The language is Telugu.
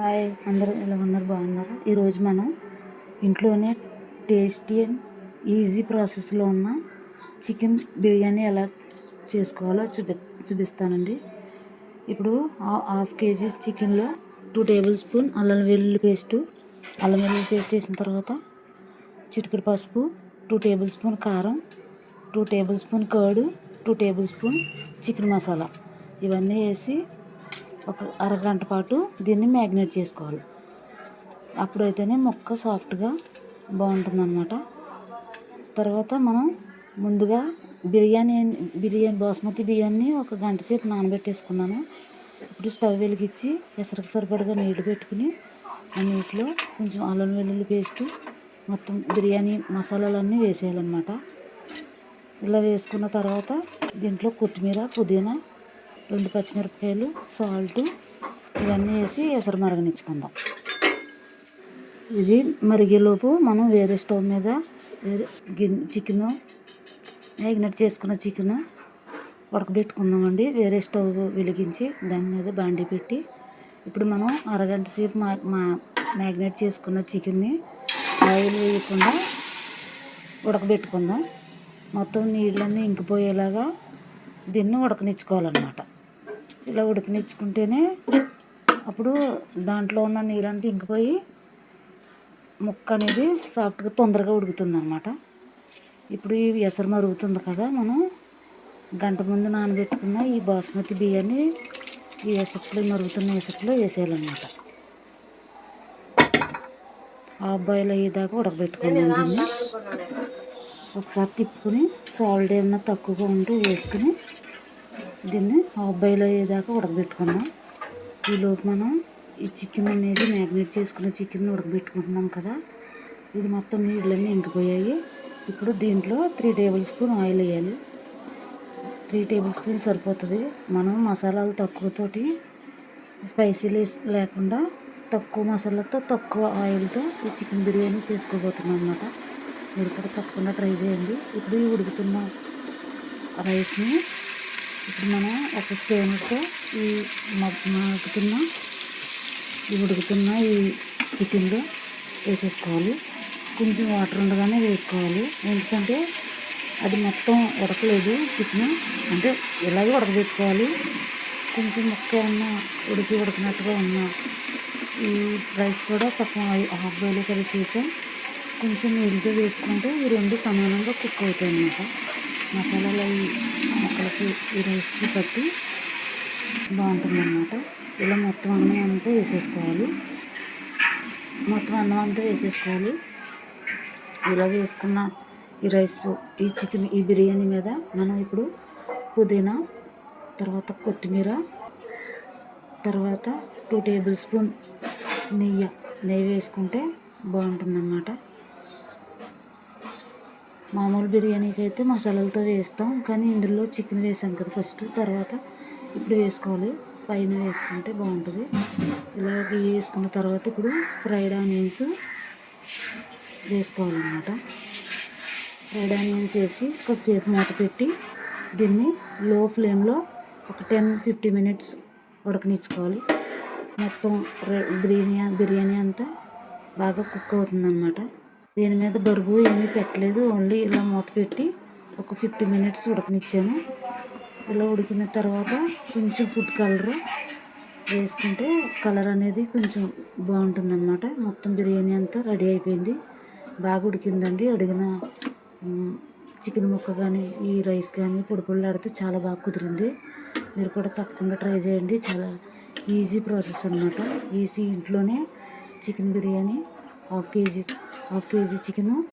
హాయ్ అందరూ ఎలా ఉన్నారు? బాగున్నారు. ఈరోజు మనం ఇంట్లోనే టేస్టీ అండ్ ఈజీ ప్రాసెస్లో ఉన్న చికెన్ బిర్యానీ ఎలా చేసుకోవాలో చూపిస్తానండి. ఇప్పుడు హాఫ్ కేజీ చికెన్లో 2 టేబుల్ స్పూన్ అల్లం వెల్లుల్లి పేస్ట్ వేసిన తర్వాత చిటికెడు పసుపు, 2 టేబుల్ స్పూన్ కారం, 2 table spoon curd, 2 table spoon chicken masala ఇవన్నీ వేసి ఒక అరగంట పాటు దీన్ని మ్యాగ్నేట్ చేసుకోవాలి. అప్పుడైతేనే ముక్క సాఫ్ట్గా బాగుంటుందన్నమాట. తర్వాత మనం ముందుగా బిర్యానీ బాస్మతి బియ్యాన్ని ఒక గంట సేపు నానబెట్టేసుకున్నాను. ఇప్పుడు స్టవ్ వెలిగించి ఎసరికి సరిపడగా నీళ్లు పెట్టుకుని ఆ నీటిలో కొంచెం అల్లం వెల్లుల్లి పేస్టు మొత్తం బిర్యానీ మసాలాలన్నీ వేసేయాలన్నమాట. ఇలా వేసుకున్న తర్వాత దీంట్లో కొత్తిమీర, పుదీనా, 2 పచ్చిమిరపకాయలు, సాల్ట్ ఇవన్నీ వేసి ఎసరు మరగనిచ్చుకుందాం. ఇది మరిగేలోపు మనం వేరే స్టవ్ మీద చికెను మ్యాగ్నేట్ చేసుకున్న చికెను ఉడకబెట్టుకుందామండి. వేరే స్టవ్ వెలిగించి దాని మీద బాండీ పెట్టి ఇప్పుడు మనం అరగంట సేపు మ్యాగ్నేట్ చేసుకున్న చికెన్ని ఆయిల్ వేయకుండా ఉడకబెట్టుకుందాం. మొత్తం నీళ్ళన్నీ ఇంకిపోయేలాగా దీన్ని ఉడకనిచ్చుకోవాలన్నమాట. ఇలా ఉడకనిచ్చుకుంటేనే అప్పుడు దాంట్లో ఉన్న నీరంతా ఇంకిపోయి ముక్క అనేది సాఫ్ట్గా తొందరగా ఉడుకుతుంది అన్నమాట. ఇప్పుడు ఈ ఎసరు మరుగుతుంది కదా, మనం గంట ముందు నానబెట్టుకున్న ఈ బాస్మతి బియ్యాన్ని ఈ మరుగుతున్న ఎసట్లో వేసేయాలన్నమాట. హాఫ్ బాయిల్ అయ్యేదాకా ఉడకబెట్టుకున్నాం. దీన్ని ఒకసారి తిప్పుకొని సాల్ట్ ఏమన్నా తక్కువగా ఉంటే వేసుకుని దీన్ని హాఫ్ బాయిల్ అయ్యేదాకా ఉడకబెట్టుకుందాం. ఈలోపు మనం ఈ చికెన్ అనేది మ్యాగ్నేట్ చేసుకున్న చికెన్ ఉడకబెట్టుకుంటున్నాం కదా, ఇది మొత్తం నీళ్ళన్నీ ఇంకిపోయాయి. ఇప్పుడు దీంట్లో 3 టేబుల్ స్పూన్ ఆయిల్ వేయాలి. 3 టేబుల్ స్పూన్ సరిపోతుంది. మనం మసాలాలు తక్కువతోటి స్పైసీలు లేకుండా తక్కువ మసాలాతో తక్కువ ఆయిల్తో ఈ చికెన్ బిర్యానీ చేసుకోబోతున్నాం అన్నమాట. మీరు కూడా తప్పకుండా ట్రై చేయండి. ఇప్పుడు ఈ ఉడుకుతున్న రైస్ని ఇప్పుడు మనం ఒక స్పూన్తో ఈ ఉడుకుతున్న ఈ చికెన్లో వేసేసుకోవాలి. కొంచెం వాటర్ ఉండగానే వేసుకోవాలి, ఎందుకంటే అది మొత్తం ఉడకలేదు చికెన్, అంటే ఇలాగే ఉడకబెట్టుకోవాలి. కొంచెం ముక్క ఉన్న ఉడికినట్టుగా ఉన్న ఈ రైస్ కూడా సగం హాఫ్ బాయిల్ కర్రీ చేసాం. కొంచెం నీళ్ళతో వేసుకుంటే ఈ రెండు సమానంగా కుక్ అవుతాయి అన్నమాట. మసాలాలు ఈ ముక్కలకి ఈ రైస్కి పట్టి బాగుంటుందన్నమాట. ఇలా మొత్తం అన్నం అంతా వేసేసుకోవాలి. ఇలా వేసుకున్న ఈ రైస్ ఈ చికెన్ ఈ బిర్యానీ మీద మనం ఇప్పుడు పుదీనా, తర్వాత కొత్తిమీర, తర్వాత 2 టేబుల్ స్పూన్ నెయ్యి వేసుకుంటే బాగుంటుందన్నమాట. మామూలు బిర్యానీకి అయితే మసాలాలతో వేస్తాం, కానీ ఇందులో చికెన్ వేసాం కదా ఫస్ట్, తర్వాత ఇప్పుడు వేసుకోవాలి. పైన వేసుకుంటే బాగుంటుంది. ఇలా వేసుకున్న తర్వాత ఇప్పుడు ఫ్రైడ్ ఆనియన్స్ వేసుకోవాలన్నమాట. ఫ్రైడ్ ఆనియన్స్ వేసి కొద్దిసేపు మూత పెట్టి దీన్ని లో ఫ్లేమ్లో ఒక 10-15 మినిట్స్ ఉడకనిచ్చుకోవాలి. మొత్తం బిర్యానీ అంతా బాగా కుక్ అవుతుందన్నమాట. దీని మీద బరువు ఏమీ పెట్టలేదు, ఓన్లీ ఇలా మూత పెట్టి ఒక 50 మినిట్స్ ఉడకనిచ్చాను. ఇలా ఉడికిన తర్వాత కొంచెం ఫుడ్ కలర్ వేసుకుంటే కలర్ అనేది కొంచెం బాగుంటుందన్నమాట. మొత్తం బిర్యానీ అంతా రెడీ అయిపోయింది, బాగా ఉడికిందండి. అడిగిన చికెన్ ముక్క కానీ ఈ రైస్ కానీ పొడిలాడితే చాలా బాగా కుదిరింది. మీరు కూడా తప్పకుండా ట్రై చేయండి. చాలా ఈజీ ప్రాసెస్ అన్నమాట. ఈజీ ఇంట్లోనే chicken biryani half KG chicken